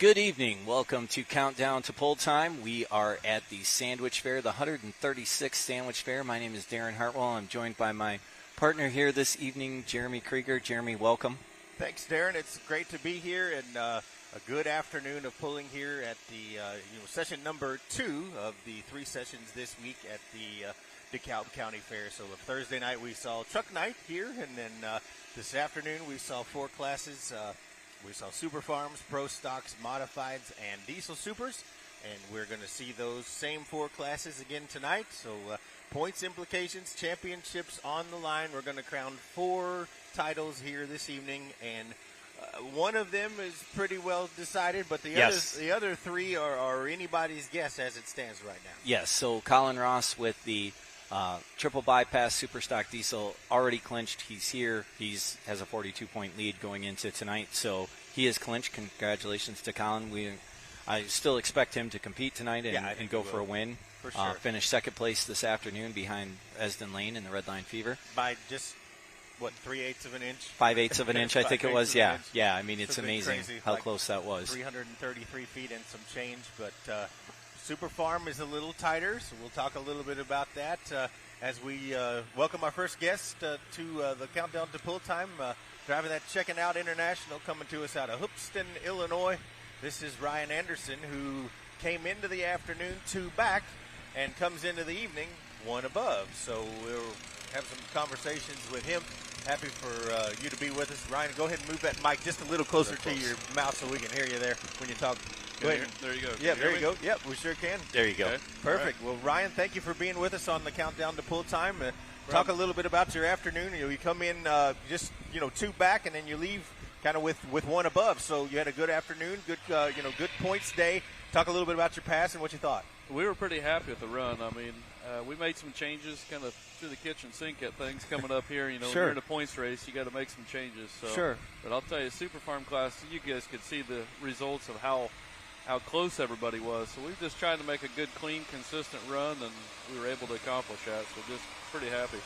Good evening. Welcome to Countdown to Pull Time. We are at the Sandwich Fair, the 136th Sandwich Fair. My name is Darren Hartwell. I'm joined by my partner here this evening, Jeremy Krieger. Jeremy, welcome. Thanks, Darren. It's great to be here, and a good afternoon of pulling here at the session number 2 of the 3 sessions this week at the DeKalb County Fair. So Thursday night we saw truck night here, and then this afternoon we saw 4 classes. We saw Super Farms, Pro Stocks, Modifieds, and Diesel Supers, and we're going to see those same 4 classes again tonight. So points implications, championships on the line. We're going to crown 4 titles here this evening, and one of them is pretty well decided, but the other 3 are anybody's guess as it stands right now. Yes, so Colin Ross with the triple bypass super stock diesel already clinched. He's here. He has a 42-point lead going into tonight, so he is clinched. Congratulations to Colin. I still expect him to compete tonight and go for a win. For sure. Finish second place this afternoon behind Esden Lane in the Red Line Fever. By just, 3/8 of an inch? 5/8 of an inch, I think it was. Yeah. I mean, it's amazing how close that was. 333 feet and some change, but Super Farm is a little tighter, so we'll talk a little bit about that as we welcome our first guest to the Countdown to Pull Time, driving that Checking Out International, coming to us out of Hoopeston, Illinois. This is Ryan Anderson, who came into the afternoon 2 back and comes into the evening 1 above. So we'll have some conversations with him. Happy for you to be with us. Ryan, go ahead and move that mic just a little closer to your mouth so we can hear you there when you talk. Go ahead. There you go. Yeah, there you go. Yep, we sure can. There you go. Okay. Perfect. Right. Well, Ryan, thank you for being with us on the Countdown to Pull Time. Talk a little bit about your afternoon. You come in just 2 back, and then you leave kind of with 1 above. So you had a good afternoon, good points day. Talk a little bit about your pass and what you thought. We were pretty happy with the run. I mean, we made some changes kind of through the kitchen sink at things coming up here. Sure. When you're in a points race, you got to make some changes. So. Sure. But I'll tell you, Super Farm class, you guys could see the results of how close everybody was. So we just tried to make a good, clean, consistent run, and we were able to accomplish that. So just pretty happy.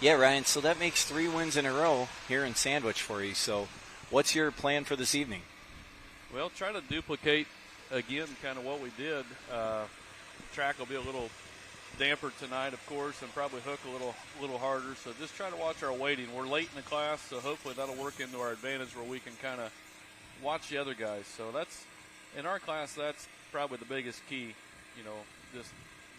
Yeah, Ryan, so that makes 3 wins in a row here in Sandwich for you. So what's your plan for this evening? Well, try to duplicate, again, kind of what we did. Track will be a little damper tonight, of course, and probably hook a little harder. So just try to watch our weighting. We're late in the class, so hopefully that'll work into our advantage where we can kind of watch the other guys. So in our class, that's probably the biggest key, just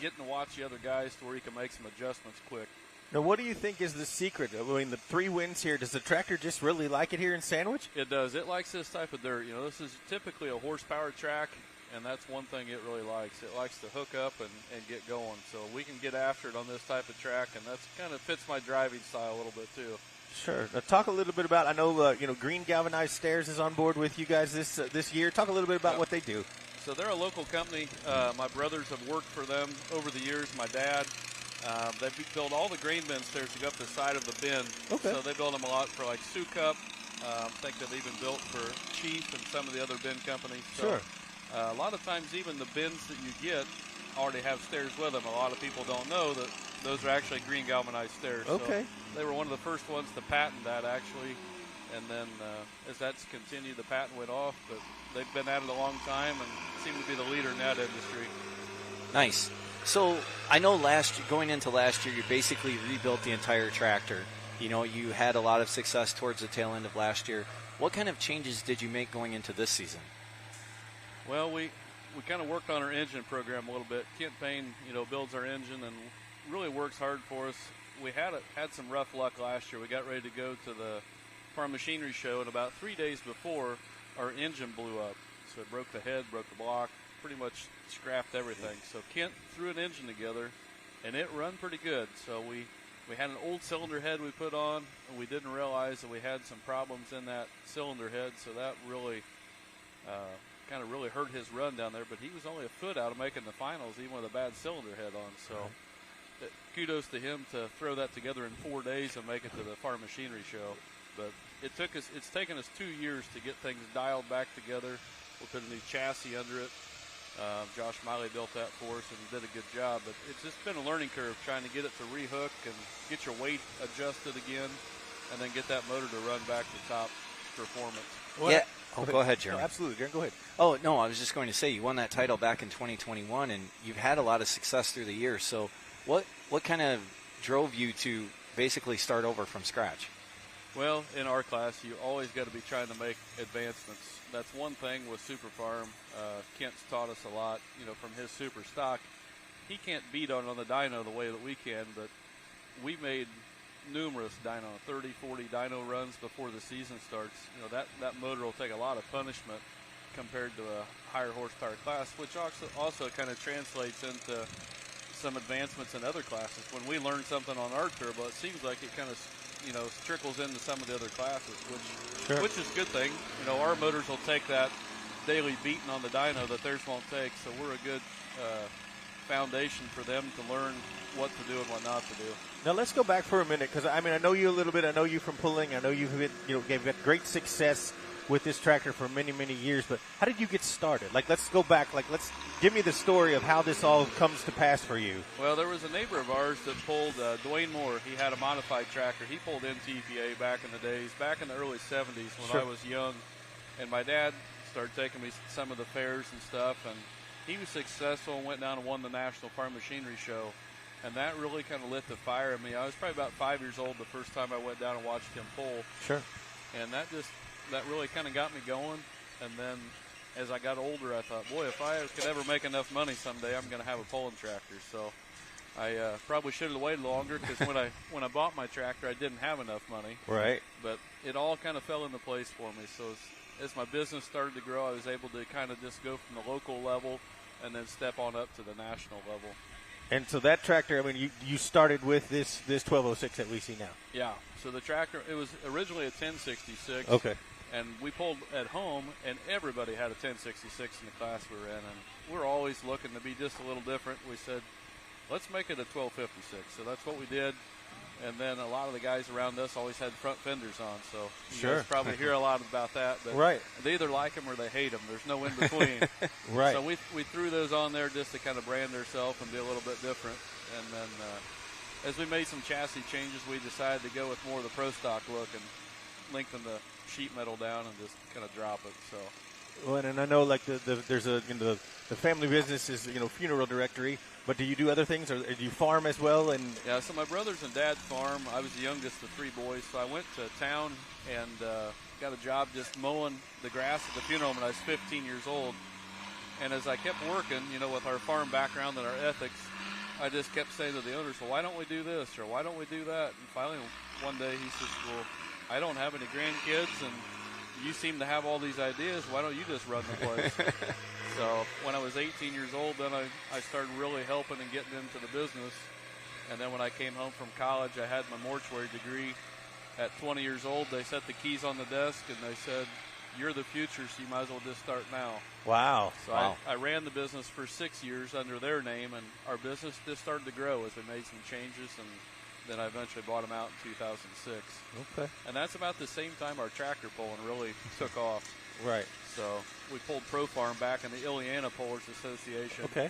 getting to watch the other guys to where you can make some adjustments quick. Now, what do you think is the secret? I mean, the 3 wins here, does the tractor just really like it here in Sandwich? It does. It likes this type of dirt. This is typically a horsepower track, and that's one thing it really likes. It likes to hook up and get going. So we can get after it on this type of track, and that's kind of fits my driving style a little bit too. Sure. Now, talk a little bit about, I know, Green Galvanized Stairs is on board with you guys this year. Talk a little bit about what they do. So they're a local company. My brothers have worked for them over the years, my dad. They build all the grain bin stairs to go up the side of the bin. Okay. So they build them a lot for like Sioux Cup. I think they've even built for Chief and some of the other bin companies. So, sure. A lot of times even the bins that you get already have stairs with them. A lot of people don't know that those are actually green galvanized stairs. Okay. So they were one of the first ones to patent that, actually. And then as that's continued, the patent went off. But they've been at it a long time and seem to be the leader in that industry. Nice. So I know going into last year, you basically rebuilt the entire tractor. You had a lot of success towards the tail end of last year. What kind of changes did you make going into this season? Well, we kind of worked on our engine program a little bit. Kent Payne, builds our engine and really works hard for us. We had some rough luck last year. We got ready to go to the farm machinery show, and about 3 days before, our engine blew up. So it broke the head, broke the block, pretty much scrapped everything. So Kent threw an engine together, and it run pretty good. So we had an old cylinder head we put on, and we didn't realize that we had some problems in that cylinder head. So that really kind of really hurt his run down there. But he was only a foot out of making the finals, even with a bad cylinder head on. So kudos to him to throw that together in 4 days and make it to the farm machinery show. But it's taken us 2 years to get things dialed back together. We put a new chassis under it. Josh Miley built that for us and did a good job. But it's just been a learning curve trying to get it to rehook and get your weight adjusted again and then get that motor to run back to top performance. Well, yeah. Oh, go ahead, Jeremy. No, absolutely, Darren, go ahead. Oh, no, I was just going to say you won that title back in 2021, and you've had a lot of success through the years. So what kind of drove you to basically start over from scratch? Well, in our class, you always got to be trying to make advancements. That's one thing with Super Farm. Kent's taught us a lot, from his super stock. He can't beat on the dyno the way that we can, but we made numerous dyno, 30, 40 dyno runs before the season starts. That motor will take a lot of punishment compared to a higher horsepower class, which also kind of translates into some advancements in other classes. When we learn something on our turbo, it seems like it kind of trickles into some of the other classes, which is a good thing. Our motors will take that daily beating on the dyno that theirs won't take, so we're a good foundation for them to learn what to do and what not to do. Now let's go back for a minute, because I know you a little bit. I know you from pulling. I know you've got great success with this tractor for many, many years. But how did you get started? Let's go back. Let's give me the story of how this all comes to pass for you. Well, there was a neighbor of ours that pulled Dwayne Moore. He had a modified tractor. He pulled NTPA back in the days, back in the early 70s when I was young. And my dad started taking me some of the fairs and stuff, and he was successful and went down and won the National Farm Machinery Show. And that really kind of lit the fire in me. I was probably about 5 years old the first time I went down and watched him pull. Sure. And that really kind of got me going. And then as I got older, I thought, boy, if I could ever make enough money someday, I'm going to have a pulling tractor. So I probably should have waited longer, because when I bought my tractor, I didn't have enough money. Right. But it all kind of fell into place for me. So as my business started to grow, I was able to kind of just go from the local level and then step on up to the national level. And so that tractor, you started with this 1206 that we see now. Yeah. So the tractor, it was originally a 1066. Okay. And we pulled at home, and everybody had a 1066 in the class we were in. And we're always looking to be just a little different. We said, let's make it a 1256. So that's what we did. And then a lot of the guys around us always had front fenders on. So you guys probably hear a lot about that. But right. They either like them or they hate them. There's no in between. Right. So we threw those on there just to kind of brand ourselves and be a little bit different. And then as we made some chassis changes, we decided to go with more of the pro stock look and lengthen the sheet metal down and just kind of drop it. So. Well, and I know there's the family business is funeral directory, but do you do other things, or do you farm as well? And yeah, so my brothers and dad farm. I was the youngest of three boys, so I went to town and got a job just mowing the grass at the funeral when I was 15 years old. And as I kept working, with our farm background and our ethics, I just kept saying to the owners, well, why don't we do this, or why don't we do that? And finally, one day he says, well, I don't have any grandkids, and you seem to have all these ideas. Why don't you just run the place? So when I was 18 years old, then I started really helping and getting into the business. And then when I came home from college, I had my mortuary degree. At 20 years old, they set the keys on the desk, and they said, you're the future, so you might as well just start now. Wow. So I ran the business for 6 years under their name, and our business just started to grow as we made some changes, and then I eventually bought them out in 2006. Okay. And that's about the same time our tractor pulling really took off. Right. So we pulled Pro Farm back in the Ileana Pullers Association. Okay.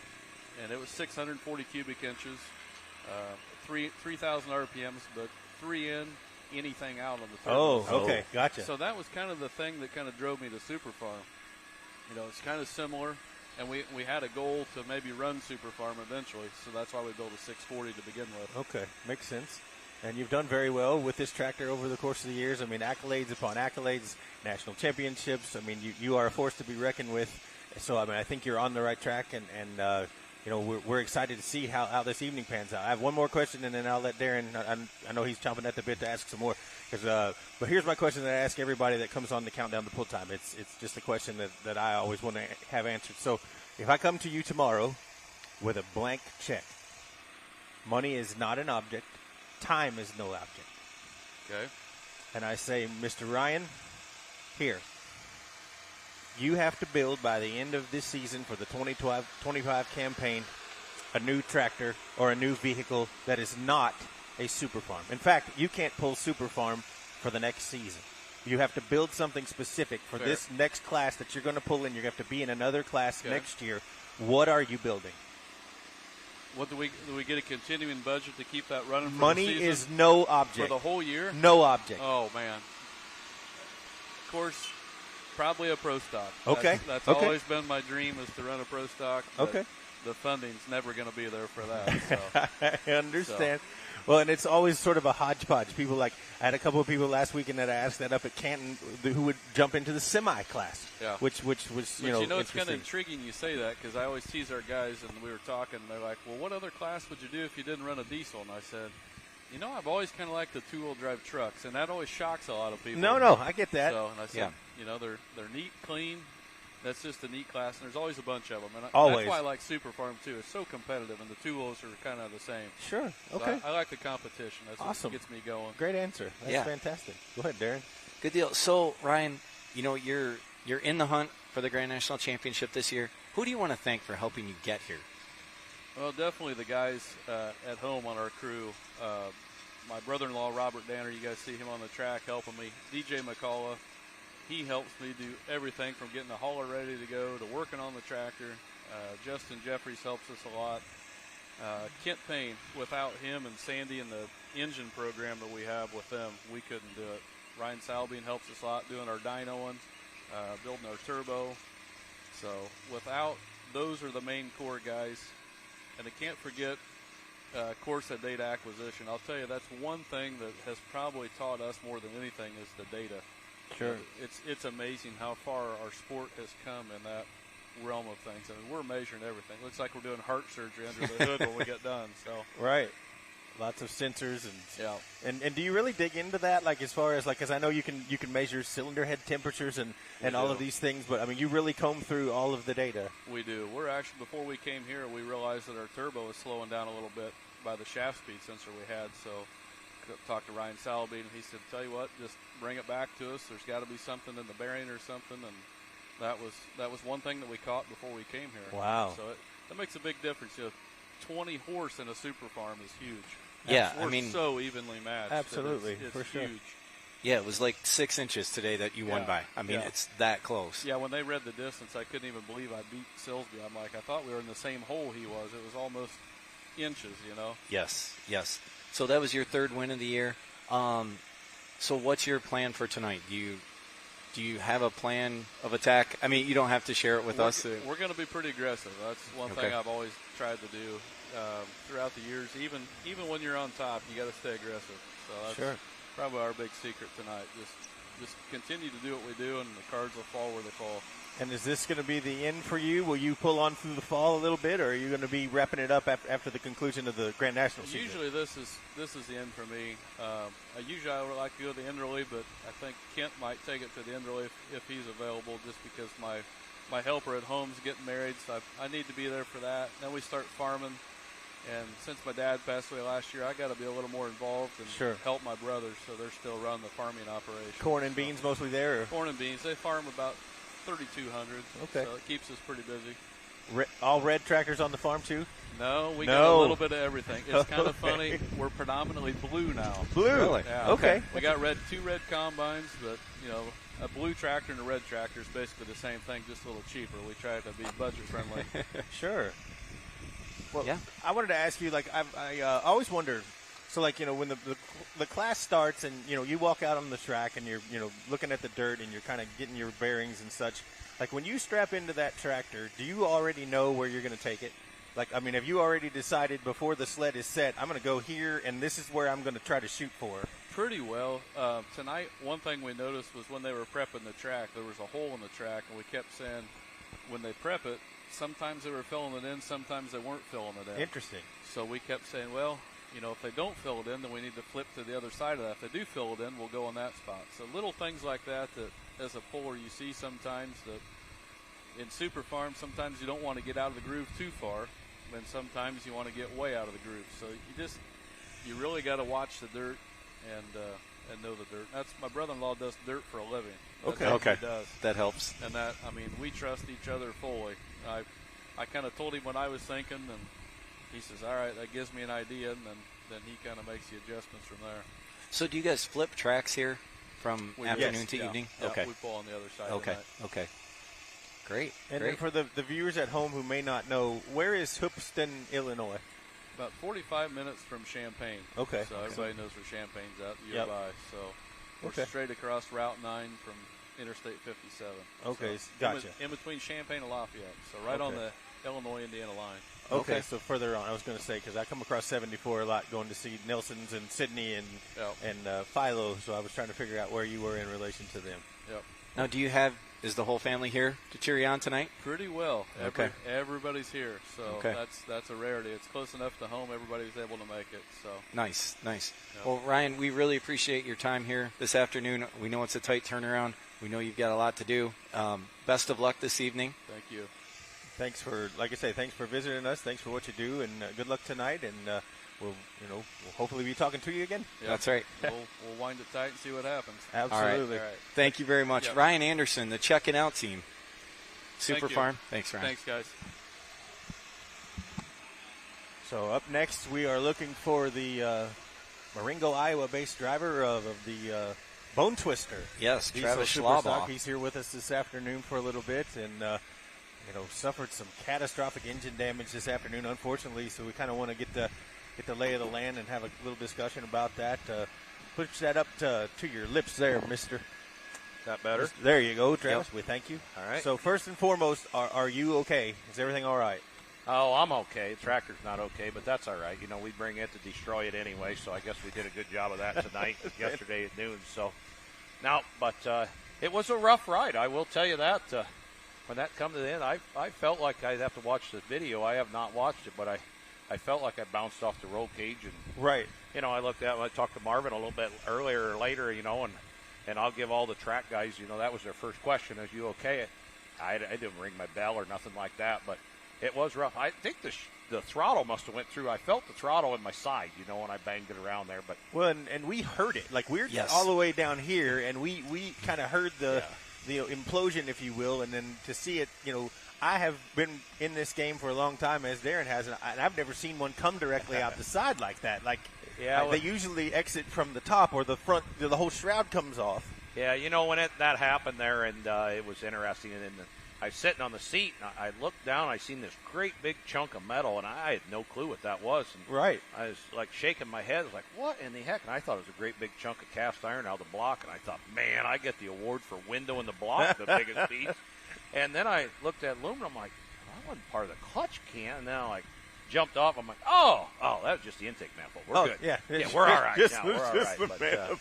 And it was 640 cubic inches, 3,000 RPMs, but 3 in, anything out on the turbo. Oh, okay. Gotcha. So that was kind of the thing that kind of drove me to Super Farm. It's kind of similar. And we had a goal to maybe run Super Farm eventually, so that's why we built a 640 to begin with. Okay, makes sense. And you've done very well with this tractor over the course of the years. Accolades upon accolades, national championships. You are a force to be reckoned with. So, I think you're on the right track, and we're excited to see how this evening pans out. I have one more question, and then I'll let Darren. I know he's chomping at the bit to ask some more. But here's my question that I ask everybody that comes on the countdown to pull time. It's just a question that I always want to have answered. So if I come to you tomorrow with a blank check, money is not an object, time is no object. Okay. And I say, Mr. Ryan, here, you have to build by the end of this season for the 2025 campaign a new tractor or a new vehicle that is not a Super Farm. In fact, you can't pull Super Farm for the next season. You have to build something specific for this next class that you're going to pull in. You're going to have to be in another class next year. What are you building? What do we get a continuing budget to keep that running for Money the season? is no object. For the whole year? No object. Oh, man. Of course, Probably a pro stock. Okay. That's Okay. always been my dream, is to run a pro stock. Okay. The funding's never going to be there for that. So. I understand. Well, and it's always sort of a hodgepodge. People I had a couple of people last weekend that I asked that up at Canton who would jump into the semi class. Yeah. Which was, It's kind of intriguing you say that, because I always tease our guys, and we were talking, and they're like, well, what other class would you do if you didn't run a diesel? And I said, I've always kind of liked the two-wheel drive trucks, and that always shocks a lot of people. No, I get that. So, and I said, they're neat, clean. That's just a neat class, and there's always a bunch of them. And always. That's why I like Super Farm, too. It's so competitive, and the two-wheels are kind of the same. Sure. So Okay. I like the competition. That's awesome. what gets me going. Great answer. That's fantastic. Go ahead, Darren. Good deal. So, Ryan, you're in the hunt for the Grand National Championship this year. Who do you want to thank for helping you get here? Well, definitely the guys at home on our crew. My brother-in-law, Robert Danner, you guys see him on the track helping me. DJ McCullough, he helps me do everything from getting the hauler ready to go to working on the tractor. Justin Jeffries helps us a lot. Kent Payne, without him and Sandy and the engine program that we have with them, we couldn't do it. Ryan Salbean helps us a lot doing our dynoing, building our turbo. So without those are the main core guys. And I can't forget Corsa data acquisition. I'll tell you, that's one thing that has probably taught us more than anything is the data. Sure. It's amazing how far our sport has come in that realm of things. I mean, we're measuring everything. Looks like we're doing heart surgery under the hood when we get done. So right. Lots of sensors and yeah. And do you really dig into that, like as far as because I know you can measure cylinder head temperatures and all of these things, but I mean you really comb through all of the data. We do. We're actually, before we came here, we realized that our turbo is slowing down a little bit by the shaft speed sensor we had. So talked to Ryan Salbean, and he said, "Tell you what, just bring it back to us. There's got to be something in the bearing or something." And that was one thing that we caught before we came here. Wow. So that makes a big difference. 20 horse in a super farm is huge. Yeah, I mean, so evenly matched. Absolutely, it's for sure. Huge. Yeah, it was like 6 inches today that you won by. I mean, it's that close. Yeah, when they read the distance, I couldn't even believe I beat Silsby. I'm like, I thought we were in the same hole he was. It was almost inches, Yes. So that was your third win of the year. So what's your plan for tonight? Do you have a plan of attack? I mean, you don't have to share it with us. We're going to be pretty aggressive. That's one thing I've always tried to do throughout the years. Even when you're on top, you got to stay aggressive. So that's probably our big secret tonight. Just continue to do what we do, and the cards will fall where they fall. And is this going to be the end for you? Will you pull on through the fall a little bit, or are you going to be wrapping it up after the conclusion of the Grand National season? Usually this is the end for me. I would like to go to the Enderley, but I think Kent might take it to the Enderley if he's available, just because my helper at home's getting married, so I need to be there for that. Then we start farming, and since my dad passed away last year, I got to be a little more involved and help my brothers, so they're still running the farming operation. Corn and beans mostly there? Or? Corn and beans. They farm about 3,200. Okay. So it keeps us pretty busy. All red tractors on the farm too? No, we got a little bit of everything. It's kind of funny. We're predominantly blue now. Blue? Really? Yeah. Okay. We got two red combines, but a blue tractor and a red tractor is basically the same thing, just a little cheaper. We try to be budget friendly. Sure. Well, I wanted to ask you, I always wondered. So, when the class starts and, you walk out on the track and you're, looking at the dirt and you're kind of getting your bearings and such, when you strap into that tractor, do you already know where you're going to take it? Have you already decided before the sled is set, I'm going to go here and this is where I'm going to try to shoot for? Pretty well. Tonight, one thing we noticed was when they were prepping the track, there was a hole in the track, and we kept saying when they prep it, sometimes they were filling it in, sometimes they weren't filling it in. Interesting. So we kept saying, well, if they don't fill it in, then we need to flip to the other side of that. If they do fill it in, we'll go in that spot. So little things like that as a puller you see sometimes that in super farms, sometimes you don't want to get out of the groove too far, and sometimes you want to get way out of the groove. So you really got to watch the dirt and know the dirt. That's my brother-in-law does dirt for a living. That's what he does. That helps. And we trust each other fully. I kind of told him what I was thinking, and he says, all right, that gives me an idea, and then he kind of makes the adjustments from there. So do you guys flip tracks here from afternoon to evening? Yeah, okay. We pull on the other side of the Okay. Great. And then for the viewers at home who may not know, where is Hoopeston, Illinois? About 45 minutes from Champaign. Okay. So everybody knows where Champaign's at nearby. So we're straight across Route 9 from Interstate 57. Okay, so gotcha. In between Champaign and Lafayette, so right on the Illinois-Indiana line. Okay, so further on, I was going to say, because I come across 74 a lot going to see Nelson's and Sydney and Philo, so I was trying to figure out where you were in relation to them. Yep. Now, is the whole family here to cheer you on tonight? Pretty well. Okay. Everybody's here, so that's a rarity. It's close enough to home. Everybody's able to make it. So Nice. Yep. Well, Ryan, we really appreciate your time here this afternoon. We know it's a tight turnaround. We know you've got a lot to do. Best of luck this evening. Thank you. Thanks for, like I say, thanks for visiting us. Thanks for what you do, and good luck tonight. And we'll hopefully be talking to you again. Yep. That's right. We'll wind it tight and see what happens. Absolutely. All right. Thank you very much. Yep. Ryan Anderson, the checking out team. Super Thank you. Farm. Thanks, Ryan. Thanks, guys. So up next, we are looking for the Marengo, Iowa-based driver of the Bone Twister. Yes, Diesel Travis Superstock. Schlaubaugh. He's here with us this afternoon for a little bit, and suffered some catastrophic engine damage this afternoon, unfortunately. So we kind of want to get the lay of the land and have a little discussion about that. Push that up to your lips there, mister. That better? There you go, Travis. We thank you. All right. So first and foremost, are you okay? Is everything all right? Oh, I'm okay. The tractor's not okay, but that's all right. We bring it to destroy it anyway, so I guess we did a good job of that tonight, yesterday at noon. So, but it was a rough ride. I will tell you that. When that come to the end, I felt like I'd have to watch the video. I have not watched it, but I felt like I bounced off the roll cage. And, right. I looked at it, I talked to Marvin a little bit earlier or later, and I'll give all the track guys, that was their first question. Is you okay? I didn't ring my bell or nothing like that, but it was rough. I think the throttle must have went through. I felt the throttle in my side, when I banged it around there. But well, and we heard it. Like we're all the way down here, and we kind of heard the implosion, if you will, and then to see it, I have been in this game for a long time, as Darren has, and I've never seen one come directly out the side like that. Like, they usually exit from the top or the front. The whole shroud comes off. Yeah, when that happened there, and it was interesting. And I was sitting on the seat, and I looked down. I seen this great big chunk of metal, and I had no clue what that was. And right. I was like shaking my head. I was like, "What in the heck?" And I thought it was a great big chunk of cast iron out of the block. And I thought, "Man, I get the award for window in the block, the biggest piece." And then I looked at aluminum. I'm like, "That wasn't part of the clutch can." And then I jumped off. I'm like, "Oh, that was just the intake manifold. We're good. Yeah, we're all right now. We're all right."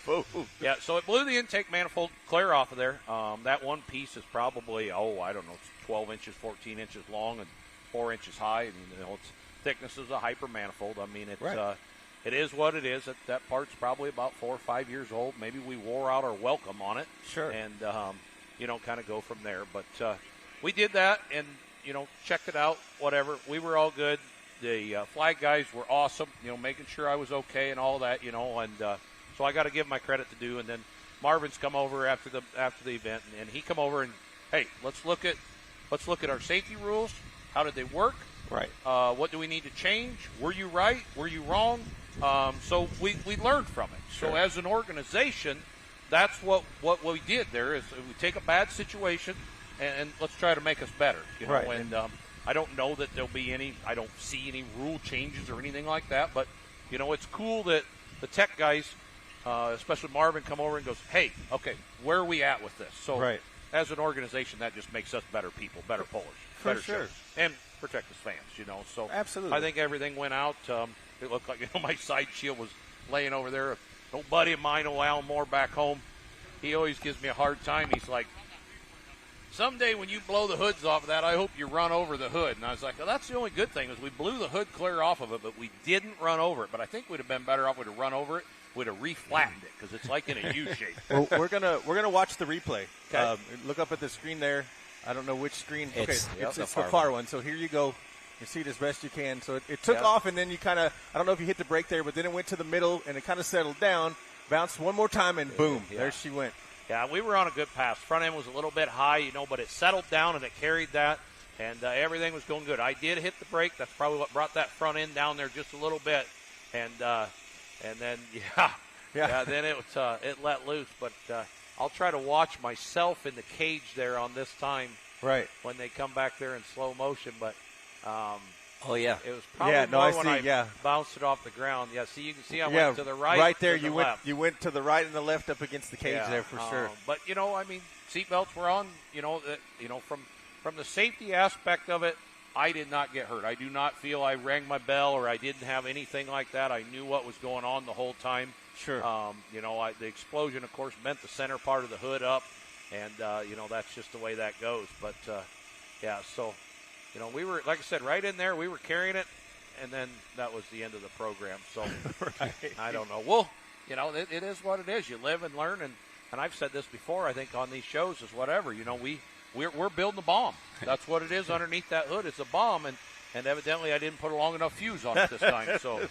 But, yeah, so it blew the intake manifold clear off of there. That one piece is probably, 12 inches, 14 inches long, and 4 inches high. And its thickness is a hyper manifold. I mean, it's it is what it is. That part's probably about 4 or 5 years old. Maybe we wore out our welcome on it. Sure. And kind of go from there. But we did that and checked it out. Whatever. We were all good. The flag guys were awesome, making sure I was okay and all that, and so I got to give my credit to do. And then Marvin's come over after the event, and he come over and, hey, let's look at our safety rules. How did they work? Right. What do we need to change? Were you right? Were you wrong? So we learned from it. Sure. So as an organization, that's what we did there is we take a bad situation and let's try to make us better. Right. And I don't know that there'll be any. I don't see any rule changes or anything like that. But it's cool that the tech guys, especially Marvin, come over and goes, "Hey, okay, where are we at with this?" So as an organization, that just makes us better people, better pullers, better shows, and protect us fans. So absolutely, I think everything went out. It looked like my side shield was laying over there. An old buddy of mine, Alan Moore, back home, he always gives me a hard time. He's like, "Someday when you blow the hoods off of that, I hope you run over the hood." And I was like, well, that's the only good thing is we blew the hood clear off of it, but we didn't run over it. But I think we'd have been better off with a run over it. We'd have reflattened it because it's like in a U shape. Well, we're gonna watch the replay. Okay. Look up at the screen there. I don't know which screen. It's the far one. So here you go. You see it as best you can. So it took off, and then you kind of, I don't know if you hit the brake there, but then it went to the middle, and it kind of settled down, bounced one more time, and boom, there she went. Yeah, we were on a good pass. Front end was a little bit high, but it settled down and it carried that, and everything was going good. I did hit the brake. That's probably what brought that front end down there just a little bit, and then then it let loose. But I'll try to watch myself in the cage there on this time, right, when they come back there in slow motion. But Oh, yeah. It was probably Yeah, no, more I when see, I bounced it off the ground. Yeah, see, you can see I Yeah, went to the right. right there. to the You left. went to the right and the left up against the cage Yeah, there for sure. But I mean, seatbelts were on. From the safety aspect of it, I did not get hurt. I do not feel I rang my bell or I didn't have anything like that. I knew what was going on the whole time. Sure. The explosion, of course, bent the center part of the hood up, and that's just the way that goes. But so we were, like I said, right in there. We were carrying it, and then that was the end of the program. So Right. I don't know. Well, it is what it is. You live and learn, and I've said this before. I think on these shows is whatever. We're building a bomb. That's what it is underneath that hood. It's a bomb, and evidently I didn't put a long enough fuse on it this time. So.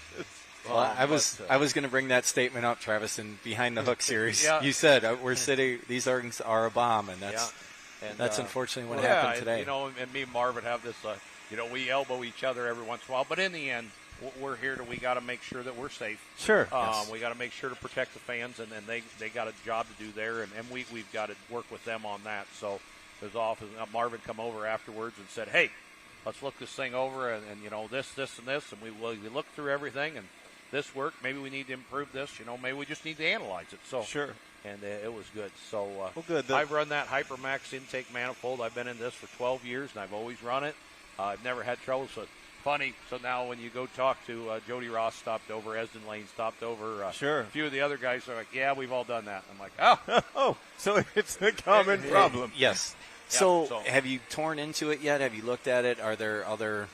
Well, I was going to bring that statement up, Travis, in Behind the Hook series. Yeah. You said we're sitting; these organs are a bomb, and that's unfortunately what happened today. And me and Marvin have this. We elbow each other every once in a while, but in the end, we're here we got to make sure that we're safe. Sure. Yes. We got to make sure to protect the fans, and they got a job to do there, and we've got to work with them on that. So as often Marvin come over afterwards and said, "Hey, let's look this thing over, and this, and this," and we looked through everything, and this worked. Maybe we need to improve this. Maybe we just need to analyze it. So sure. And it was good. So good. I've run that Hypermax intake manifold. I've been in this for 12 years, and I've always run it. I've never had trouble. So funny. So now when you go talk to Jody Ross, stopped over, Esden Lane stopped over. Sure. A few of the other guys are like, "Yeah, we've all done that." I'm like, "Oh, Oh, so it's a common problem. Yes. Yeah, So have you torn into it yet? Have you looked at it? Are there other?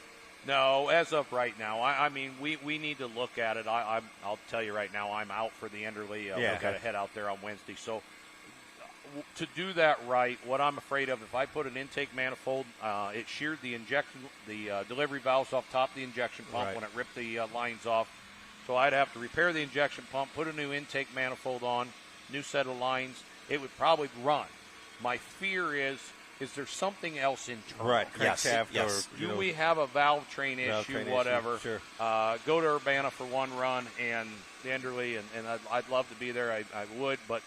No, as of right now, I mean, we need to look at it. I'll tell you right now, I'm out for the Enderley. I've got to head out there on Wednesday. So to do that right, what I'm afraid of, if I put an intake manifold, it sheared the delivery valves off top of the injection pump Right. when it ripped the lines off. So I'd have to repair the injection pump, put a new intake manifold on, new set of lines. It would probably run. My fear is there something else internal? Right. Yes. Crankshaft Yes. or Do we have a valve train valve issue, train issue, whatever? sure. Go to Urbana for one run and the Enderley, and I'd love to be there. I would, but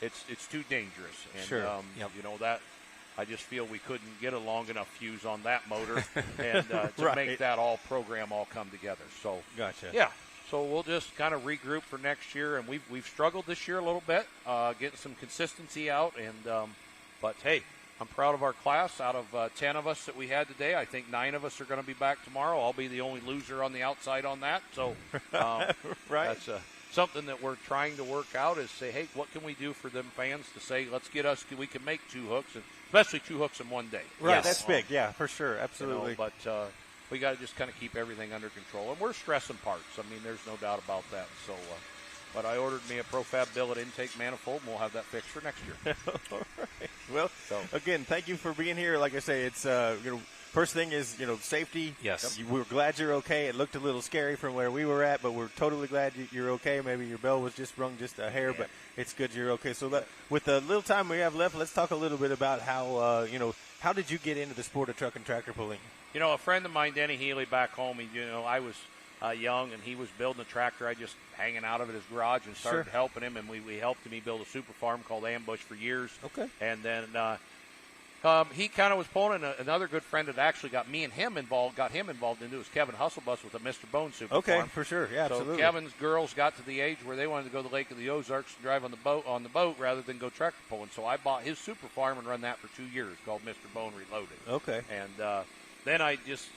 it's too dangerous. And, Sure. Yep. that I just feel we couldn't get a long enough fuse on that motor and to Right. make that program all come together. So Gotcha. yeah. So we'll just kind of regroup for next year, and we've struggled this year a little bit, getting some consistency out, and but hey, I'm proud of our class. Out of 10 of us that we had today, I think 9 of us are going to be back tomorrow. I'll be the only loser on the outside on that. So Right. that's something that we're trying to work out is say, hey, what can we do for them fans to say, we can make 2 hooks, and especially 2 hooks in one day. Right. Yes. That's big. Yeah, for sure. Absolutely. But we got to just kind of keep everything under control. And we're stressing parts. I mean, there's no doubt about that. So, but I ordered me a Profab billet intake manifold, and we'll have that fixed for next year. All right. Well, So- again, thank you for being here. Like I say, it's first thing is safety. Yes. We're glad you're okay. It looked a little scary from where we were at, but we're totally glad you're okay. Maybe your bell was just rung just a hair, but it's good you're okay. So with the little time we have left, let's talk a little bit about how how did you get into the sport of truck and tractor pulling? A friend of mine, Denny Healy, back home, I was young, and he was building a tractor. I just hanging out of his garage and started Sure. helping him, and we helped him. He built a super farm called Ambush for years. Okay. And then he kind of was pulling, and another good friend that actually got him involved into was Kevin Hustlebus with a Mr. Bone super Okay, farm. for sure. Yeah, So absolutely. Kevin's girls got to the age where they wanted to go to the Lake of the Ozarks and drive on the boat rather than go tractor pulling. So I bought his super farm and run that for 2 years, called Mr. Bone Reloaded. Okay. And then I just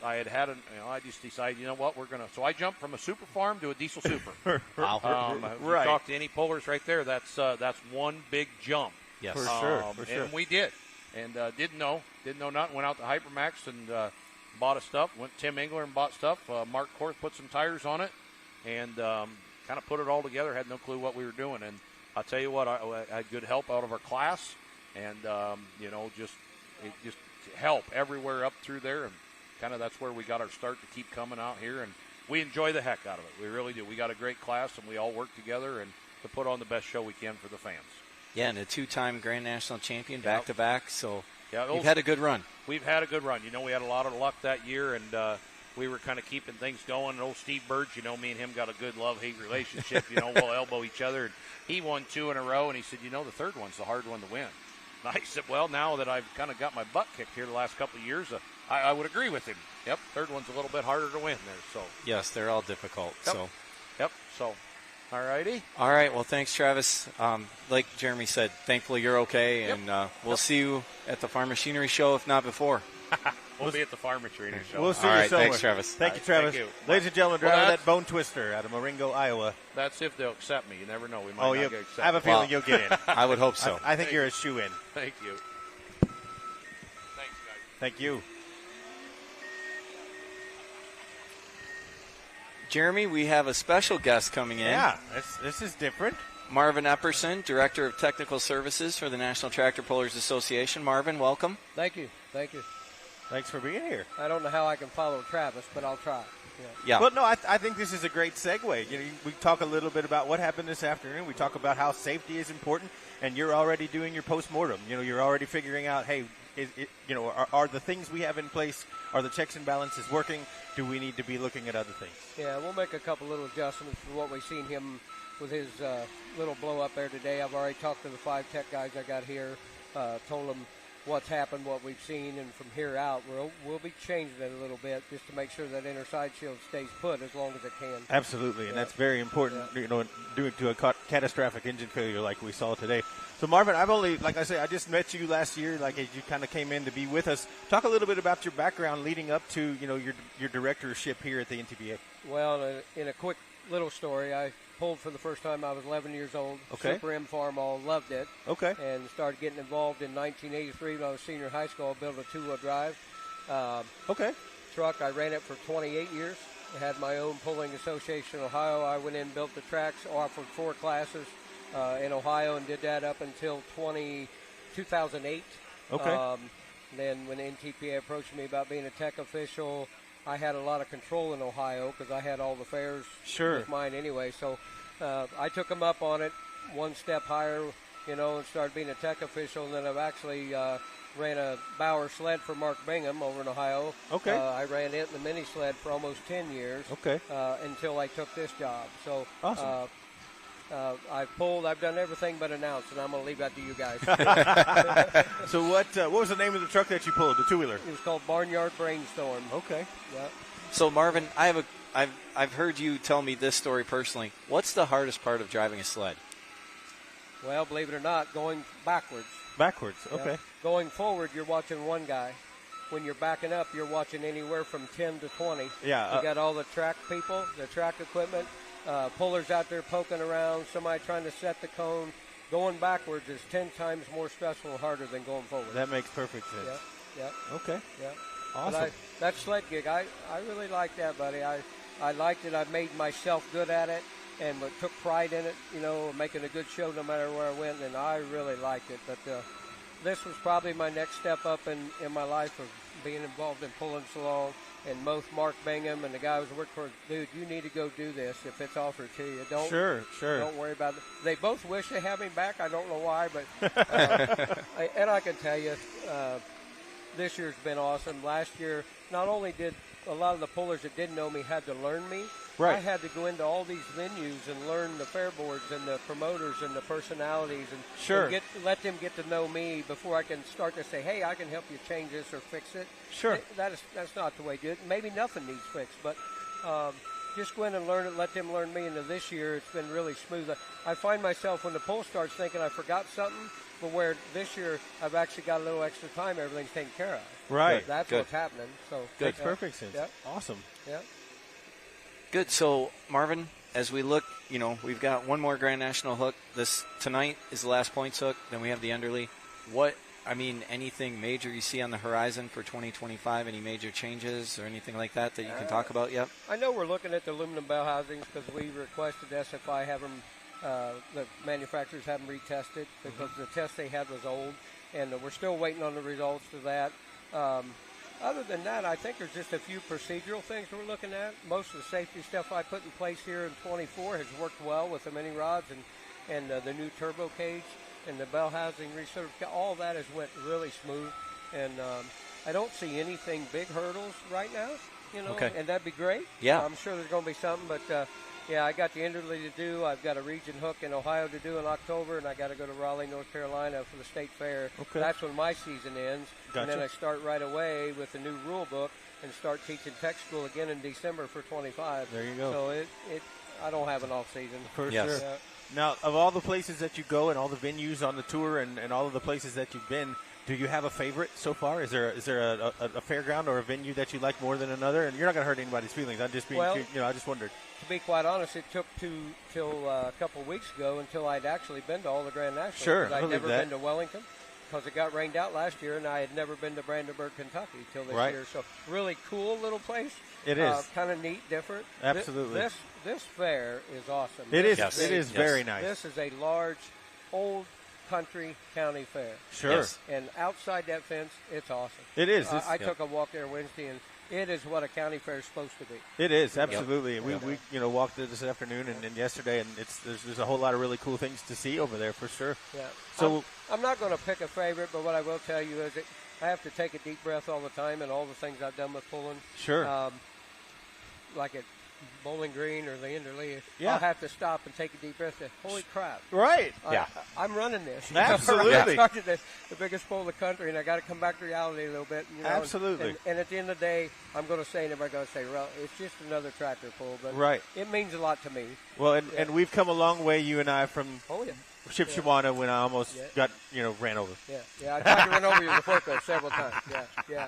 decided, what, we're gonna. So I jumped from a super farm to a diesel super. Wow. If you Right. talk to any pullers right there, that's one big jump. Yes. For sure. And we did, and didn't know nothing. Went out to Hypermax and bought a stuff. Went to Tim Engler and bought stuff. Mark Korth put some tires on it, and kind of put it all together. Had no clue what we were doing, and I'll tell you what, I had good help out of our class, and just help everywhere up through there, and kind of that's where we got our start to keep coming out here, and we enjoy the heck out of it. We really do. We got a great class, and we all work together and to put on the best show we can for the fans. Yeah, and a 2-time Grand National champion back to back. So Yeah, you've had a good run. We've had a good run. We had a lot of luck that year, and we were kind of keeping things going. And old Steve Birch, me and him got a good love-hate relationship. We'll elbow each other. And he won 2 in a row, and he said, the third one's the hard one to win. nice. Well, now that I've kind of got my butt kicked here the last couple of years, I would agree with him. Yep, third one's a little bit harder to win there. So Yes, they're all difficult. Yep. So, all righty. All right. Well, thanks, Travis. Like Jeremy said, thankfully you're okay, Yep. and we'll see you at the Farm Machinery Show, if not before. We'll be at the Farm Machinery Show. We'll see All you right, somewhere. thanks, Travis. Thank you, All Travis. right, thank you. Ladies and gentlemen, Well, driver that's- that Bone Twister out of Marengo, Iowa. That's if they'll accept me. You never know. We might Oh, not you get accepted. I have a feeling Well, you'll get in. I would hope so. I think you're a shoe-in. Thank you. Thanks, guys. Thank you. Jeremy, we have a special guest coming in. Yeah, this is different. Marvin Epperson, Director of Technical Services for the National Tractor Pullers Association. Marvin, welcome. Thank you. Thank you. Thanks for being here. I don't know how I can follow Travis, but I'll try. Yeah. Well, no, I think this is a great segue. We talk a little bit about what happened this afternoon. We talk about how safety is important, and you're already doing your postmortem. You're already figuring out, hey, are the things we have in place, are the checks and balances working? Do we need to be looking at other things? Yeah, we'll make a couple little adjustments for what we've seen him with his little blow up there today. I've already talked to the 5 tech guys I got here, told them what's happened, what we've seen, and from here out, we'll be changing it a little bit just to make sure that inner side shield stays put as long as it can. Absolutely, and Yeah. that's very important, Yeah. due to a catastrophic engine failure like we saw today. So, Marvin, like I say, I just met you last year, like as you kind of came in to be with us. Talk a little bit about your background leading up to, your directorship here at the NTPA. Well, in a quick little story, I pulled for the first time. I was 11 years old. Okay. Super M Farm all loved it. Okay. And started getting involved in 1983 when I was senior high school. I built a 2-wheel drive Okay. truck. I ran it for 28 years. I had my own pulling association in Ohio. I went in, built the tracks, offered 4 classes in Ohio, and did that up until 2008. Okay. Then when NTPA approached me about being a tech official, I had a lot of control in Ohio because I had all the fairs Sure. with mine anyway. So I took them up on it one step higher, and started being a tech official. And then I've actually ran a Bauer sled for Mark Bingham over in Ohio. Okay. I ran it in the mini sled for almost 10 years. Okay. Until I took this job. So Awesome. I've done everything but announce, and I'm going to leave that to you guys. So what was the name of the truck that you pulled, the 2-wheeler? It was called Barnyard Brainstorm. Okay. Yeah. So, Marvin, I've heard you tell me this story personally. What's the hardest part of driving a sled? Well, believe it or not, going backwards. Backwards. Yeah. Okay. Going forward, you're watching one guy. When you're backing up, you're watching anywhere from 10 to 20. Yeah. You got all the track people, the track equipment, pullers out there poking around, somebody trying to set the cone. Going backwards is 10 times more stressful and harder than going forward. That makes perfect sense. Yeah. Okay. Yeah. Awesome. But that sled gig, I really liked that, buddy. I liked it. I made myself good at it and took pride in it, making a good show no matter where I went, and I really liked it. But this was probably my next step up in my life of being involved in pulling so long. And both Mark Bingham and the guy I was working for, dude, you need to go do this if it's offered to you. Sure. Don't worry about it. They both wish they had me back. I don't know why, but and I can tell you, this year's been awesome. Last year, not only did a lot of the pullers that didn't know me had to learn me, Right. I had to go into all these venues and learn the fair boards and the promoters and the personalities and, Sure. and let them get to know me before I can start to say, hey, I can help you change this or fix it. Sure. That's not the way to do it. Maybe nothing needs fixed, but just go in and learn it, let them learn me. And this year, it's been really smooth. I find myself when the pull starts thinking I forgot something, but where this year I've actually got a little extra time, everything's taken care of. Right. That's Good. what's happening. So Makes perfect sense. Yeah. Awesome. Yeah. Good. So, Marvin, as we look, we've got one more Grand National hook. This tonight is the last points hook. Then we have the Enderley. Anything major you see on the horizon for 2025? Any major changes or anything like that you can talk about yet? I know we're looking at the aluminum bell housings because we requested SFI have them, the manufacturers have them retested because the test they had was old, and we're still waiting on the results of that. Other than that, I think there's just a few procedural things we're looking at. Most of the safety stuff I put in place here in 24 has worked well with the mini rods and the new turbo cage and the bell housing recertification. All that has went really smooth, and I don't see anything big hurdles right now. Okay. And that'd be great. Yeah. I'm sure there's going to be something, but Yeah, I got the Enderley to do. I've got a region hook in Ohio to do in October, and I got to go to Raleigh, North Carolina for the state fair. Okay. That's when my season ends. Gotcha. And then I start right away with the new rule book and start teaching tech school again in December for 25. There you go. So I don't have an off season. For Yes. sure. Yeah. Now, of all the places that you go and all the venues on the tour and all of the places that you've been, do you have a favorite so far? Is there a fairground or a venue that you like more than another? And you're not going to hurt anybody's feelings. I'm just being, Well, I just wondered. To be quite honest, it took till a couple of weeks ago until I'd actually been to all the Grand Nationals. Sure, 'Cause I I'd believe never that. been to Wellington because it got rained out last year, and I had never been to Brandenburg, Kentucky till this Right. year. So really cool little place. It is. Kind of neat, different. Absolutely. This fair is awesome. It is. Yes. It is Yes. very nice. This is a large, old country county fair. Sure. Yes. And outside that fence, it's awesome. It is. I took a walk there Wednesday, and it is what a county fair is supposed to be. It is, absolutely. Yep. We walked there this afternoon and yesterday, and there's a whole lot of really cool things to see over there for sure. Yeah. So I'm not going to pick a favorite, but what I will tell you is that I have to take a deep breath all the time, and all the things I've done with pulling. sure. Like at Bowling Green or the Enderley, Yeah. I'll have to stop and take a deep breath and holy crap. Right. Yeah. I'm running this. Absolutely. I started the biggest pull in the country, and I got to come back to reality a little bit. Absolutely. And at the end of the day, I'm going to say, and everybody's going to say, well, it's just another tractor pull, but Right. it means a lot to me. Well, and we've come a long way, you and I, from Oh, yeah. Shipshawana when I almost Yeah. got, ran over. Yeah. I tried to run over you before though several times. Yeah.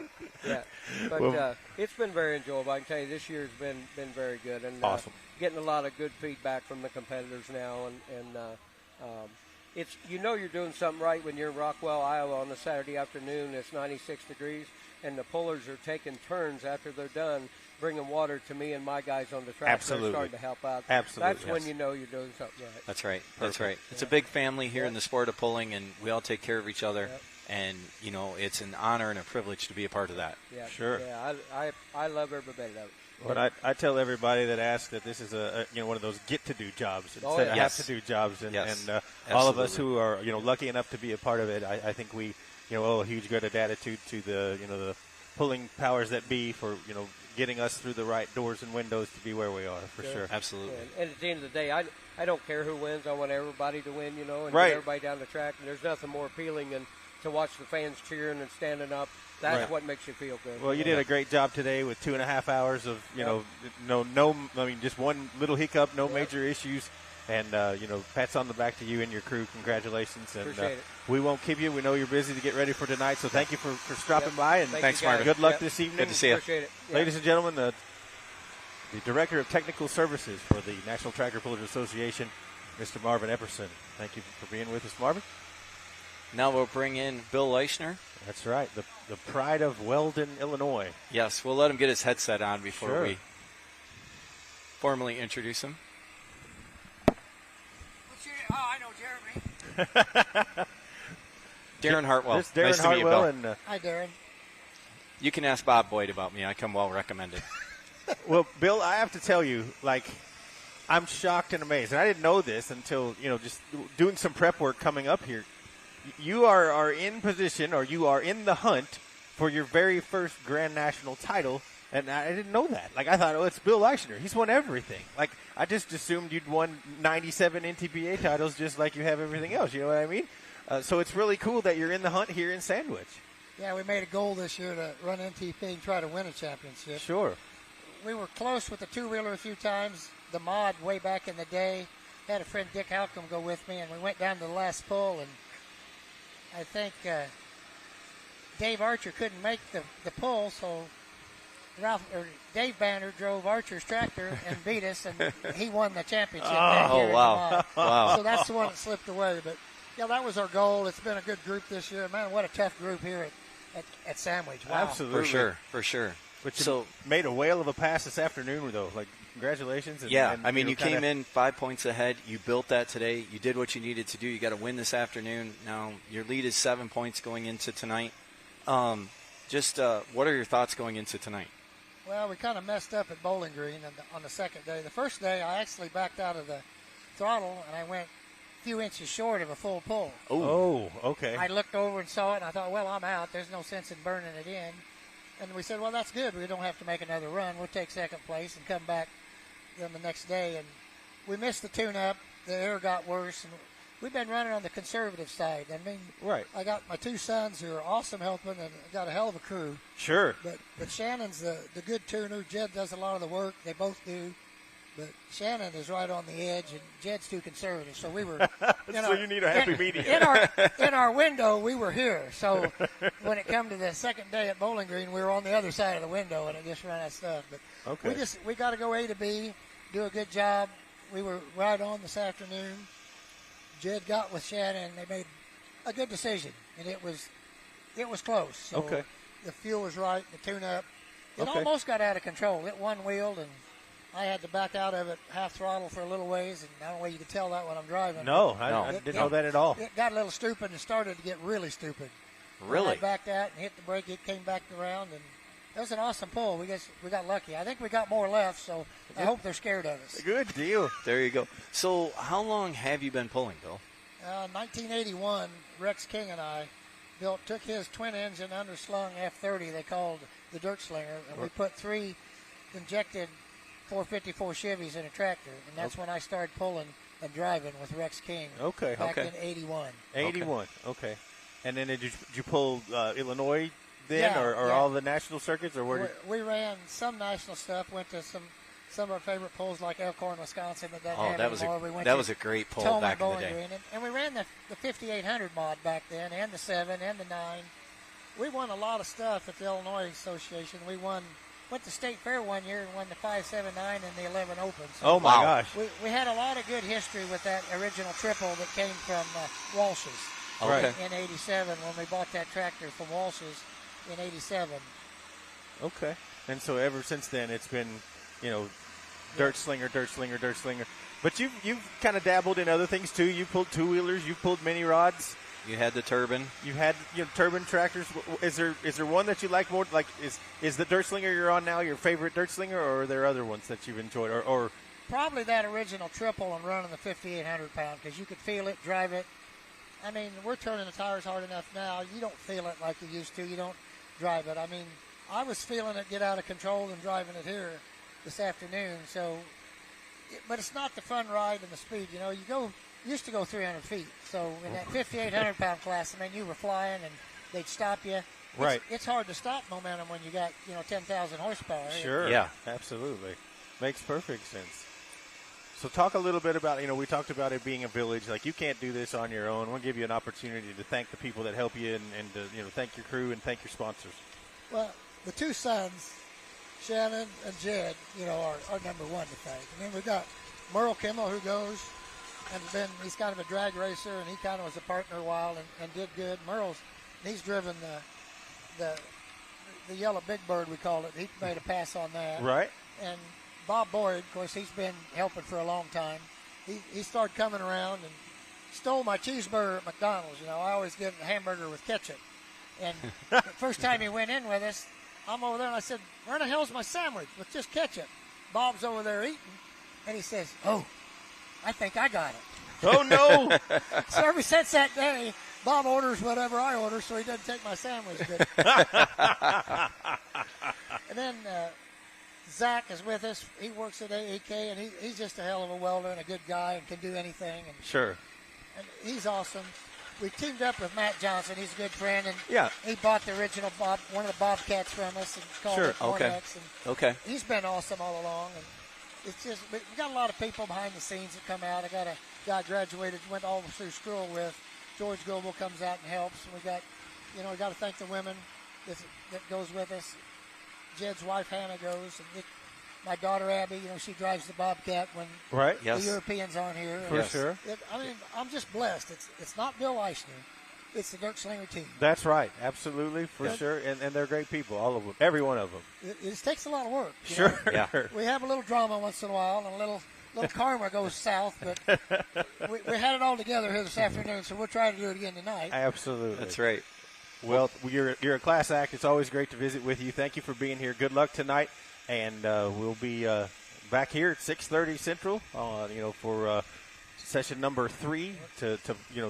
But Well- it's been very enjoyable. I can tell you, this year's been very good, and Awesome. getting a lot of good feedback from the competitors now, and it's you're doing something right when you're in Rockwell, Iowa, on a Saturday afternoon. It's 96 degrees, and the pullers are taking turns after they're done, bringing water to me and my guys on the track. Absolutely. They're starting to help out. Absolutely, That's when yes. you know you're doing something right. That's right. That's Perfect. right. It's a big family here in the sport of pulling, and we all take care of each other. Yep. And, it's an honor and a privilege to be a part of that. Yeah, Sure. Yeah, I love every bit of it. But I tell everybody that asks that this is a one of those get to do jobs instead Oh, of yeah. Yes. have to do jobs, and, Yes. and all of us Absolutely. who are lucky enough to be a part of it, I think we owe a huge gratitude to the pulling powers that be for getting us through the right doors and windows to be where we are for Yeah. sure. Absolutely. And at the end of the day, I don't care who wins. I want everybody to win, and Right. get everybody down the track. And there's nothing more appealing than to watch the fans cheering and standing up. That's Right. what makes you feel good. Well, you did a great job today with 2.5 hours of just one little hiccup, no Yep. major issues. And, pats on the back to you and your crew. Congratulations. And Appreciate it. we won't keep you. We know you're busy to get ready for tonight. So thank you for stopping Yep. by. And Thank Thanks, you, guys. Marvin. good luck Yep. this evening. Good to see you. Appreciate it. Yeah. Ladies and gentlemen, the Director of Technical Services for the National Tractor Pullers Association, Mr. Marvin Epperson. Thank you for being with us, Marvin. Now we'll bring in Bill Leichner. That's right. The pride of Weldon, Illinois. Yes, we'll let him get his headset on before Sure. we formally introduce him. I know Jeremy. Darren Hartwell. This Darren nice to meet you, Hartwell. Bill. And, Hi, Darren. You can ask Bob Boyd about me. I come well recommended. well, Bill, I have to tell you, I'm shocked and amazed. And I didn't know this until, just doing some prep work coming up here. You are in position, or you are in the hunt for your very first Grand National title, and I didn't know that. I thought, it's Bill Leichner. He's won everything. I just assumed you'd won 97 NTPA titles just like you have everything else. You know what I mean? So it's really cool that you're in the hunt here in Sandwich. Yeah, we made a goal this year to run NTP and try to win a championship. Sure. We were close with the two-wheeler a few times. The mod way back in the day. Had a friend, Dick Halcomb, go with me, and we went down to the last pull, and I think Dave Archer couldn't make the pull, so Dave Banner drove Archer's tractor and beat us, and he won the championship that year. Oh, wow. In the mod. Wow. So that's the one that slipped away. But, yeah, that was our goal. It's been a good group this year. Man, what a tough group here at Sandwich. Wow. Absolutely. For sure. But you So, made a whale of a pass this afternoon, though. Congratulations. And, yeah, and, you came in 5 points ahead. You built that today. You did what you needed to do. You got to win this afternoon. Now, your lead is 7 points going into tonight. What are your thoughts going into tonight? Well, we kind of messed up at Bowling Green on the second day. The first day, I actually backed out of the throttle, and I went a few inches short of a full pull. Oh, okay. I looked over and saw it, and I thought, well, I'm out. There's no sense in burning it in. And we said, well, that's good. We don't have to make another run. We'll take second place and come back then the next day. And we missed the tune-up. The air got worse, and we've been running on the conservative side. I mean, Right. I got my two sons who are awesome helping, and I got a hell of a crew. Sure. But Shannon's the good tuner. Jed does a lot of the work. They both do. But Shannon is right on the edge, and Jed's too conservative. So we were, So you need a happy medium. In our window, we were here. So when it come to the second day at Bowling Green, we were on the other side of the window, and it just ran that stuff. But Okay. we got to go A to B, do a good job. We were right on this afternoon. Jed got with Shannon, and they made a good decision, and it was close. So Okay. the fuel was right, the tune-up. It Okay. almost got out of control. It one-wheeled, and I had to back out of it half throttle for a little ways, and I don't know if you can tell that when I'm driving. No, No. I didn't know that at all. It got a little stupid and started to get really stupid. Really? When I backed out and hit the brake, it came back around, and it was an awesome pull. We got lucky. I think we got more left, so I hope they're scared of us. Good deal. There you go. So how long have you been pulling, Bill? 1981, Rex King and I took his twin-engine underslung F-30 they called the Dirt Slinger, and we put 3 injected 454 Chevys in a tractor, and that's when I started pulling and driving with Rex King. Okay. Back in 81. 81. Okay. And then did you pull Illinois then, Yeah, or yeah. all the national circuits, or where? We ran some national stuff. Went to some of our favorite pulls like Elkhorn, Wisconsin. That doesn't have anymore. We went that to was a great pull Tolman, back in the Bowling day. Green, and we ran the 5800 mod back then, and the 7 and the 9. We won a lot of stuff at the Illinois Association. We went to State Fair one year and won the 579 and the 11 Open. So Oh my Wow. gosh! we had a lot of good history with that original triple that came from Walsh's Okay. in 87 when we bought that tractor from Walsh's in 87. Okay. And so ever since then, it's been, dirt slinger. But you've kind of dabbled in other things too. You pulled two-wheelers. You pulled mini rods. You had the turbine. You had turbine tractors. Is there one that you like more? Like is the dirt slinger you're on now your favorite dirt slinger, or are there other ones that you've enjoyed? Or Probably that original triple and running the 5,800 pound because you could feel it, drive it. I mean, we're turning the tires hard enough now. You don't feel it like you used to. You don't drive it. I mean, I was feeling it get out of control and driving it here this afternoon. So, but it's not the fun ride and the speed. You used to go 300 feet. So in that 5,800 pound class, I mean, you were flying and they'd stop you. Right. It's hard to stop momentum when you got 10,000 horsepower. Sure. Yeah. Absolutely. Makes perfect sense. So talk a little bit about, we talked about it being a village. Like, you can't do this on your own. We'll give you an opportunity to thank the people that help you and to, thank your crew and thank your sponsors. Well, the two sons, Shannon and Jed, are number one to thank. And then we've got Merle Kimmel, who goes, and he's kind of a drag racer, and he kind of was a partner a while and did good. He's driven the yellow big bird, we call it. He made a pass on that. Right. And Bob Boyd, of course, he's been helping for a long time. He started coming around and stole my cheeseburger at McDonald's. I always give a hamburger with ketchup. And the first time he went in with us, I'm over there and I said, "Where the hell's my sandwich with just ketchup?" Bob's over there eating, and he says, "Oh, I think I got it." Oh, no. So ever since that day, Bob orders whatever I order, so he doesn't take my sandwich. And then Zach is with us. He works at AEK, and he's just a hell of a welder and a good guy and can do anything. And Sure. he's awesome. We teamed up with Matt Johnson. He's a good friend, and Yeah. he bought the original one of the Bobcats from us and called Sure. it Hornets. Okay. And Okay. he's been awesome all along. And it's just we got a lot of people behind the scenes that come out. I got a guy graduated, went all through school with. George Goebel comes out and helps. And we got, we got to thank the women that goes with us. Jed's wife Hannah goes, and my daughter Abby, she drives the Bobcat when Right. Yes. the Europeans aren't here. For Yes. sure. I'm just blessed. It's not Bill Eichner. It's the Dirt Slinger team. That's right. Absolutely. For sure. And they're great people. All of them. Every one of them. It takes a lot of work. Sure. Yeah. We have a little drama once in a while, and a little karma goes south, but we had it all together here this afternoon, so we'll try to do it again tonight. Absolutely. That's right. Well, you're a class act. It's always great to visit with you. Thank you for being here. Good luck tonight, and we'll be back here at 6:30 Central. For session number 3 to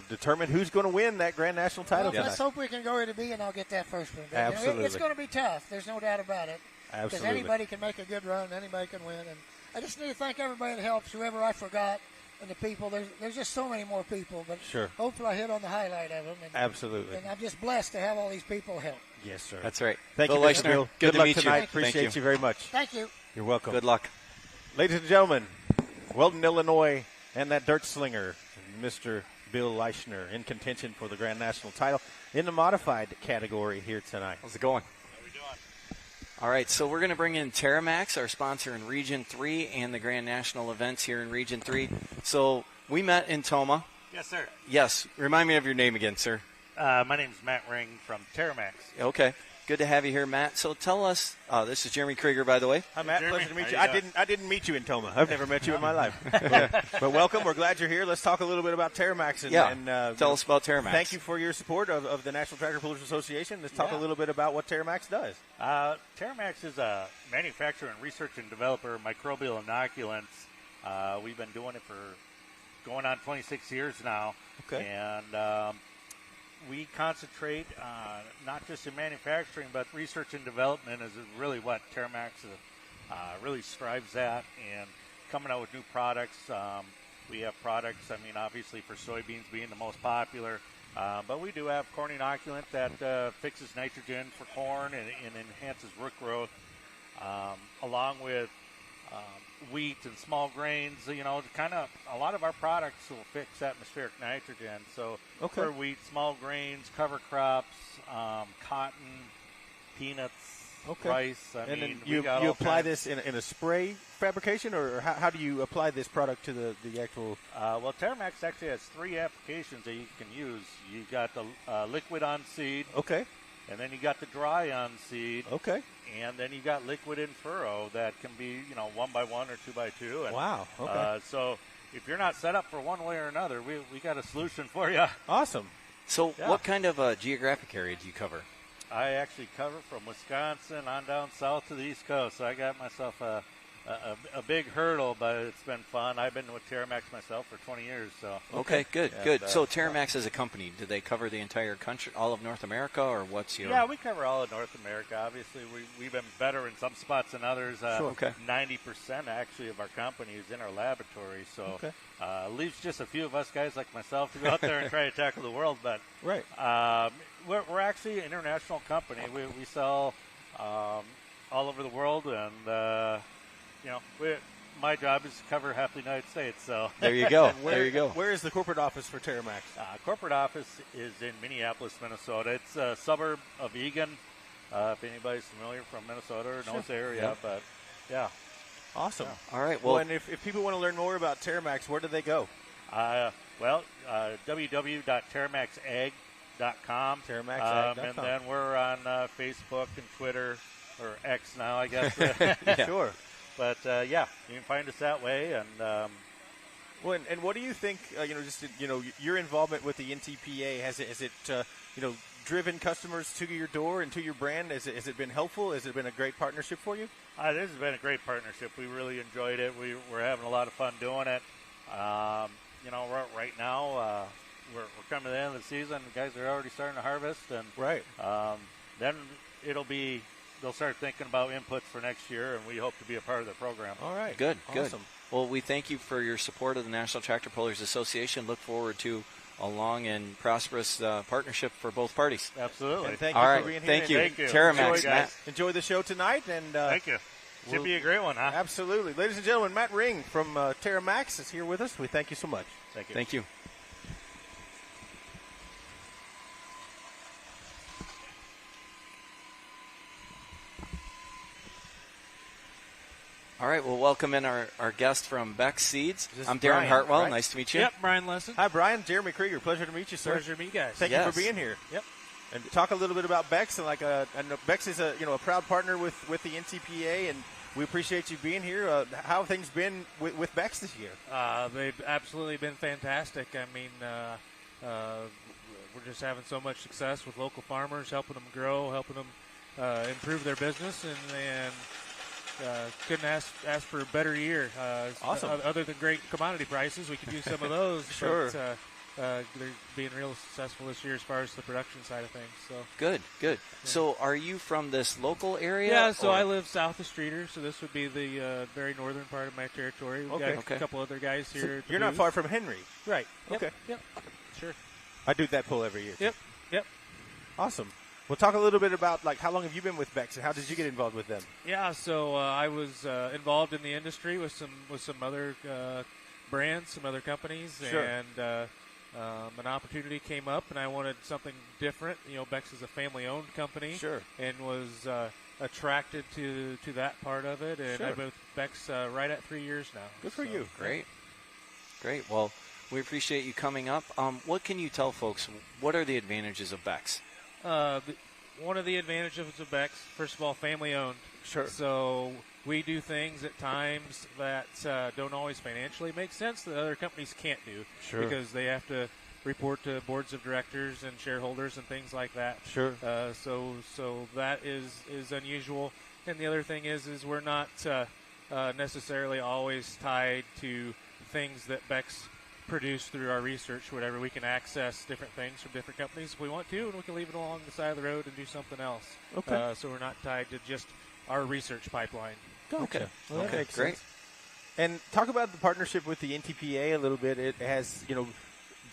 determine who's going to win that Grand National title Let's tonight. hope we can go A to B, and I'll get that first one. Absolutely. It's going to be tough. There's no doubt about it. Because Absolutely. anybody can make a good run, anybody can win, and I just need to thank everybody that helps, whoever I forgot, and the people. There's just so many more people, but Sure. hopefully I hit on the highlight of them. And, Absolutely. And I'm just blessed to have all these people help. Yes, sir. That's right. Thank Bill you, Mr. Leichner. Bill. Good to luck meet you. tonight. Thank Appreciate you very much. Thank you. You're welcome. Good luck. Ladies and gentlemen, Weldon, Illinois, and that dirt slinger, Mr. Bill Leichner, in contention for the Grand National title in the modified category here tonight. How's it going? All right, so we're going to bring in Terramax, our sponsor in Region 3 and the Grand National events here in Region 3. So we met in Toma. Yes, sir. Yes. Remind me of your name again, sir. My name's Matt Ring from Terramax. Okay. Good to have you here, Matt. So tell us, this is Jeremy Krieger, by the way. Hi, Matt. Jeremy, Pleasure to meet you. how you doing? I didn't meet you in Toma. I've never met you in my life. But welcome. We're glad you're here. Let's talk a little bit about Terramax. Tell us about Terramax. Thank you for your support of the National Tractor Pullers Association. Let's talk a little bit about what Terramax does. Terramax is a manufacturer and research and developer of microbial inoculants. We've been doing it for going on 26 years now. Okay. And we concentrate not just in manufacturing, but research and development is really what Terramax really strives at, and coming out with new products. We have products, obviously for soybeans being the most popular, but we do have corn inoculant that fixes nitrogen for corn and enhances root growth, along with wheat and small grains. Kind of a lot of our products will fix atmospheric nitrogen. So for wheat, small grains, cover crops, cotton, peanuts, rice. And then you apply this in a spray fabrication, or how do you apply this product to the actual? Well, Terramax actually has 3 applications that you can use. You got the liquid on seed. Okay. And then you got the dry on seed. Okay. And then you got liquid in furrow that can be, 1 by 1 or 2 by 2. And, wow. Okay. So if you're not set up for one way or another, we got a solution for you. Awesome. So what kind of geographic area do you cover? I actually cover from Wisconsin on down south to the East Coast. So I got myself a big hurdle, but it's been fun. I've been with Terramax myself for 20 years. So Okay, good, good. So Terramax as a company, do they cover the entire country, all of North America, or what's your? Yeah, we cover all of North America. Obviously, we've been better in some spots than others. Sure. Okay. 90% actually of our company is in our laboratory. So leaves just a few of us guys like myself to go out there and try to tackle the world. But right. We're actually an international company. We sell all over the world, and my job is to cover half the United States. So there you go. There you go. Where is the corporate office for Terramax? Corporate office is in Minneapolis, Minnesota. It's a suburb of Eagan. If anybody's familiar from Minnesota or knows the area, but yeah. Awesome. Yeah. All right. Well, and if people want to learn more about Terramax, where do they go? www.terramaxag.com. Terramaxag.com. And then we're on Facebook and Twitter, or X now, I guess. Sure. But, you can find us that way. And well, and what do you think, your involvement with the NTPA, has it driven customers to your door and to your brand? Has it been helpful? Has it been a great partnership for you? This has been a great partnership. We really enjoyed it. We're having a lot of fun doing it. Right now, we're coming to the end of the season. The guys are already starting to harvest, and then they'll start thinking about inputs for next year, and we hope to be a part of the program. All right, good. Awesome. Well, we thank you for your support of the National Tractor Pullers Association. Look forward to a long and prosperous partnership for both parties. Absolutely. And thank you for being here. Thank you. Thank you. Terramax, Matt. Enjoy the show tonight, and thank you. Should be a great one, huh? Absolutely. Ladies and gentlemen, Matt Ring from Terramax is here with us. We thank you so much. Thank you. Thank you. All right, well, welcome in our guest from Beck's Seeds. I'm Darren Brian, Hartwell. right? Nice to meet you. Yep, Brian Lesson. Hi, Brian. Jeremy Krieger. Pleasure to meet you, sir. Pleasure to meet you guys. Thank you for being here. Yep. And talk a little bit about Beck's. And I know Beck's is a proud partner with the NTPA, and we appreciate you being here. How have things been with Beck's this year? They've absolutely been fantastic. I mean, we're just having so much success with local farmers, helping them grow, helping them improve their business, and couldn't ask for a better year. Awesome. Other than great commodity prices, we could use some of those. Sure. But, they're being real successful this year as far as the production side of things. So Good. So are you from this local area? yeah, so or- I live south of Streeter, so this would be the very northern part of my territory. We've Okay. got a couple other guys here. at the You're not booth. far from Henry. Right. Yep. Okay. Yep. Sure. I do that pull every year. Yep. Yep. Awesome. Well, talk a little bit about like how long have you been with Bex and how did you get involved with them? Yeah, so I was involved in the industry with some other brands, some other companies, Sure. and an opportunity came up, and I wanted something different. You know, Bex is a family-owned company, Sure. and was attracted to that part of it. And Sure. I've been with Bex right at 3 years now. Good for So, you. Great. Well, we appreciate you coming up. What can you tell folks? What are the advantages of Bex? One of the advantages of Bex, first of all, family-owned. Sure. So we do things at times that don't always financially make sense that other companies can't do. Sure. Because they have to report to boards of directors and shareholders and things like that. Sure. So that is unusual. And the other thing is we're not necessarily always tied to things that Bex produce through our research, whatever. We can access different things from different companies if we want to, and we can leave it along the side of the road and do something else. Okay. So we're not tied to just our research pipeline. Gotcha. Well, that Okay, makes great. sense. And talk about the partnership with the NTPA a little bit. It has,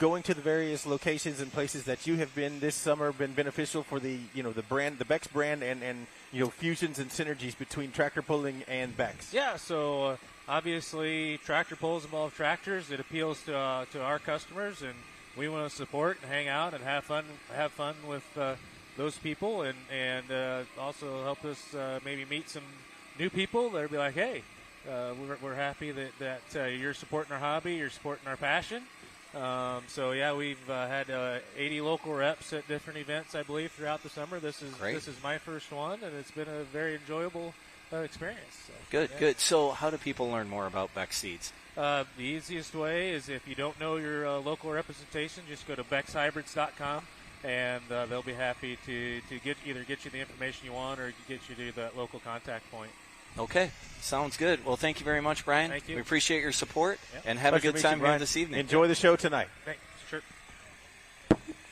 going to the various locations and places that you have been this summer been beneficial for the, the brand, the Bex brand, and fusions and synergies between tractor pulling and Bex. Yeah, so obviously tractor pulls involve tractors. It appeals to our customers, and we want to support and hang out and have fun with those people, and also help us maybe meet some new people that'll be like, hey, we're happy that you're supporting our hobby, you're supporting our passion. So yeah, we've had 80 local reps at different events, I believe, throughout the summer. This is my first one, and it's been a very enjoyable experience. So, Good. So how do people learn more about Bex seeds? The easiest way is if you don't know your local representation, just go to bexhybrids.com, and they'll be happy to get you the information you want or get you to that local contact point. Okay, sounds good. Well, thank you very much, Brian. Thank you. We appreciate your support, Yep. and have Pleasure a to good meet time you, here Brian. this evening. Enjoy the show tonight. Thanks. Sure.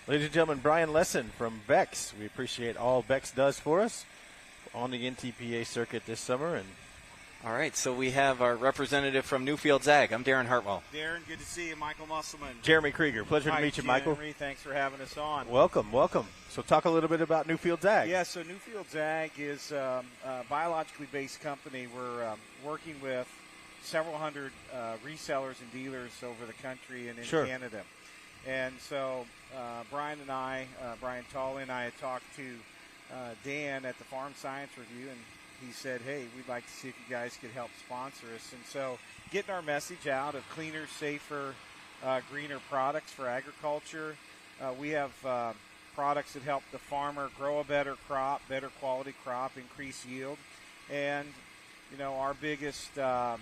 Ladies and gentlemen, Brian Lesson from Bex. We appreciate all Bex does for us on the NTPA circuit this summer. And All right, so we have our representative from Newfields Ag. I'm Darren Hartwell. Darren, good to see you. Michael Musselman. Jeremy Krieger. Pleasure to Hi, meet you, Michael. Jeremy. Thanks for having us on. Welcome. So talk a little bit about Newfields Ag. Yeah, so Newfields Ag is a biologically based company. We're working with several hundred resellers and dealers over the country and in Sure. Canada. And so Brian Tolley and I had talked to Dan at the Farm Science Review, and he said, hey, we'd like to see if you guys could help sponsor us. And so getting our message out of cleaner, safer, greener products for agriculture. We have products that help the farmer grow a better crop, better quality crop, increase yield. And, our biggest, we're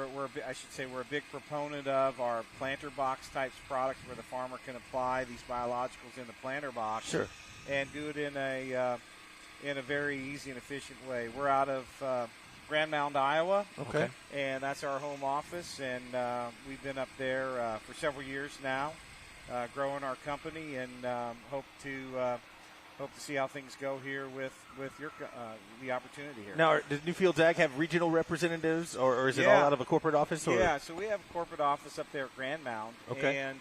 a big proponent of our planter box types products where the farmer can apply these biologicals in the planter box. Sure. And do it in a very easy and efficient way. We're out of Grand Mound, Iowa. Okay. And that's our home office, and we've been up there for several years now, growing our company, and hope to see how things go here with your the opportunity here. Now, does Newfields Ag have regional representatives, or is it all Yeah. out of a corporate office? Or? Yeah, so we have a corporate office up there at Grand Mound, Okay. and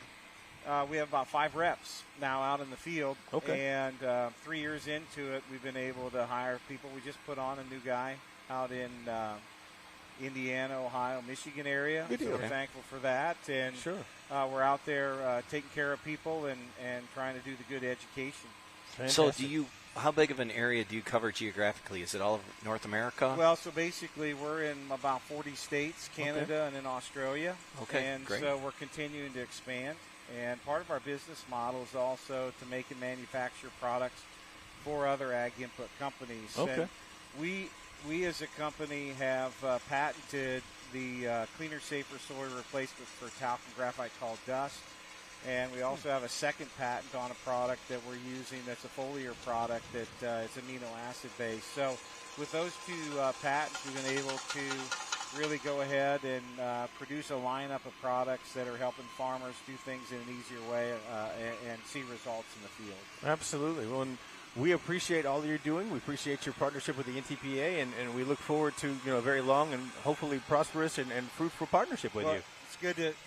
we have about 5 reps now out in the field. Okay. And 3 years into it, we've been able to hire people. We just put on a new guy out in Indiana, Ohio, Michigan area. Good deal. So we're Okay. thankful for that. And Sure. we're out there taking care of people and trying to do the good education. So how big of an area do you cover geographically? Is it all of North America? Well, so basically we're in about 40 states, Canada, and in Australia. Okay, And great. so we're continuing to expand. And part of our business model is also to make and manufacture products for other ag input companies. Okay. And we as a company have patented the cleaner, safer soil replacement for talc and graphite called Dust. And we also have a second patent on a product that we're using that's a foliar product that is amino acid based. So with those two patents, we've been able to really go ahead and produce a lineup of products that are helping farmers do things in an easier way and see results in the field. Absolutely. Well, and we appreciate all you're doing. We appreciate your partnership with the NTPA, and we look forward to a very long and hopefully prosperous and fruitful partnership with you. It's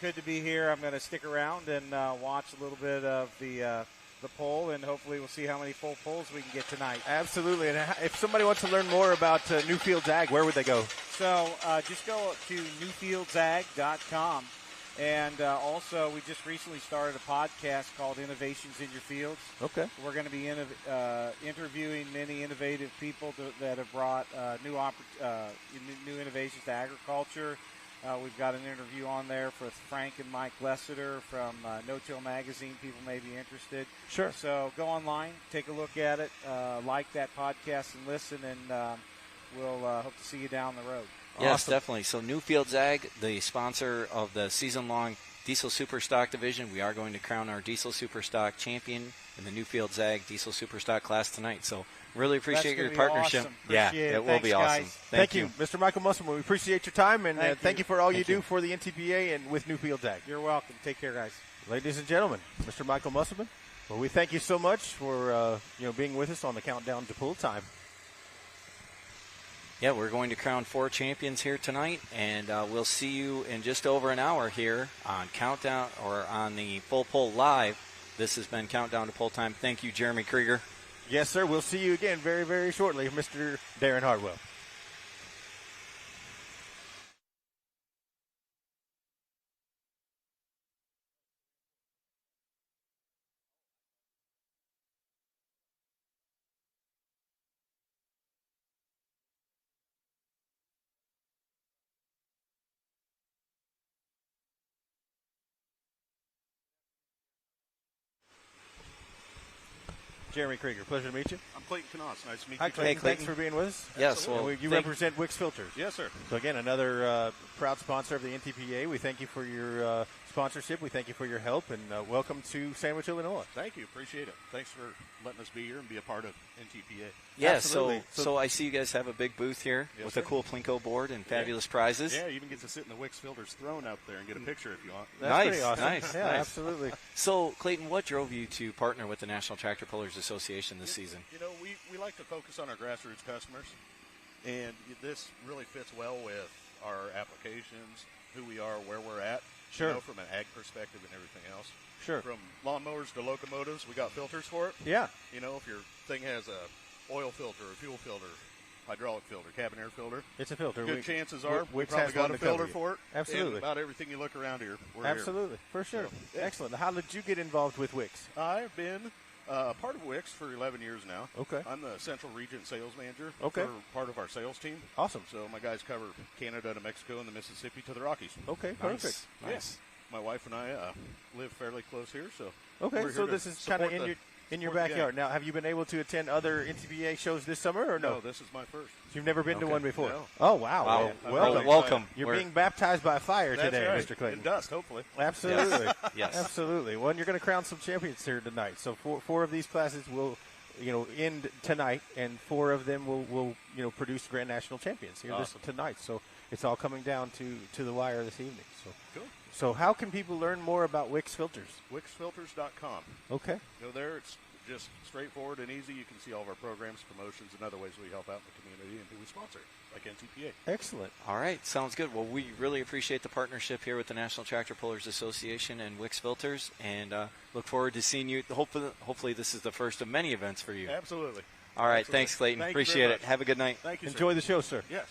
good to be here. I'm going to stick around and watch a little bit of the poll, and hopefully we'll see how many full polls we can get tonight. Absolutely. And if somebody wants to learn more about Newfields Ag, where would they go? So just go to newfieldsag.com. And also, we just recently started a podcast called Innovations in Your Fields. Okay. We're going to be interviewing many innovative people that have brought new innovations to agriculture. We've got an interview on there for Frank and Mike Lessiter from No-Till Magazine. People may be interested. Sure. So go online, take a look at it, like that podcast and listen, and we'll hope to see you down the road. Yes, Awesome. definitely. So Newfields Ag, the sponsor of the season-long Diesel Superstock division, we are going to crown our Diesel Superstock champion in the Newfields Ag Diesel Superstock class tonight. So really appreciate your partnership. Awesome. Yeah, Appreciate it will be awesome. Guys. Thank you, Mr. Michael Musselman. We appreciate your time, and thank you for all you Thank do you. for the NTPA and with Newfields Ag. You're welcome. Take care, guys. Ladies and gentlemen, Mr. Michael Musselman, well, we thank you so much for being with us on the countdown to pool time. Yeah, we're going to crown 4 champions here tonight, and we'll see you in just over an hour here on Countdown or on the Full Pull Live. This has been Countdown to Pull Time. Thank you, Jeremy Krieger. Yes, sir. We'll see you again very, very shortly, Mr. Darren Hardwell. Jeremy Krieger, pleasure to meet you. I'm Clayton Knaus. Nice to meet Hi, you. Clayton. Clayton. Thanks for being with us. Yes, well, you represent Wicks Filters. Yes, sir. So again, another proud sponsor of the NTPA. We thank you for your sponsorship. We thank you for your help, and welcome to Sandwich, Illinois. Thank you. Appreciate it. Thanks for letting us be here and be a part of NTPA. Yeah, Absolutely. so I see you guys have a big booth here Yes, with sir. a cool Plinko board and fabulous prizes. Yeah, you even get to sit in the Wicks Filters throne out there and get a picture if you want. That's Nice, pretty awesome. nice, Yeah, nice. absolutely. So, Clayton, what drove you to partner with the National Tractor Pullers Association this season? You know, we like to focus on our grassroots customers, and this really fits well with our applications, who we are, where we're at. Sure. You know, from an ag perspective and everything else. Sure. From lawnmowers to locomotives, we got filters for it. Yeah. You know, if your thing has a oil filter, a fuel filter, hydraulic filter, cabin air filter, It's a filter. good chances are we Wicks probably has got one a to cover filter you. for it. Absolutely. And about everything you look around here, we're Absolutely, for sure. So, yeah. Excellent. How did you get involved with Wicks? here. I've been a part of Wicks for 11 years now. Okay. I'm the Central Region Sales Manager Okay. for part of our sales team. Awesome. So my guys cover Canada to Mexico and the Mississippi to the Rockies. Okay, perfect. Nice. My wife and I live fairly close here, so Okay, we're so here to this is kind of support in your support the backyard. gang. Now, have you been able to attend other NTPA shows this summer or no? No, this is my first. You've never been to Okay. one before? No. Oh, wow. Wow. Well, I'm welcome. really Welcome. You're We're- being baptized by fire That's today, right. Mr. Clayton. In dust, hopefully. Absolutely. Yes. Absolutely. Well, and you're going to crown some champions here tonight. So four of these classes will, end tonight, and 4 of them will produce Grand National champions here Awesome. tonight. So it's all coming down to the wire this evening. So, Cool. so how can people learn more about Wicks Filters? WicksFilters.com. Okay. Go there. It's just straightforward and easy. You can see all of our programs, promotions, and other ways we help out in the community and who we sponsor, like NTPA. Excellent. All right, sounds good. Well, we really appreciate the partnership here with the National Tractor Pullers Association and Wicks Filters, and look forward to seeing you. Hopefully this is the first of many events for you. Absolutely. All right, Absolutely. thanks, Clayton. Thank you Appreciate very it. much. Have a good night. Thank you, sir. Enjoy the show, sir. Yes.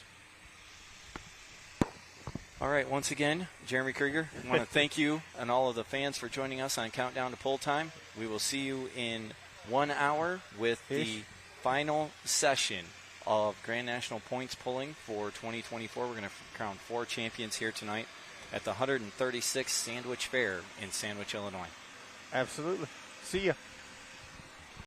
All right, once again, Jeremy Krieger, I want to thank you and all of the fans for joining us on Countdown to Pull Time. We will see you in 1 hour with the final session of Grand National Points Pulling for 2024. We're going to crown 4 champions here tonight at the 136th Sandwich Fair in Sandwich, Illinois. Absolutely. See ya.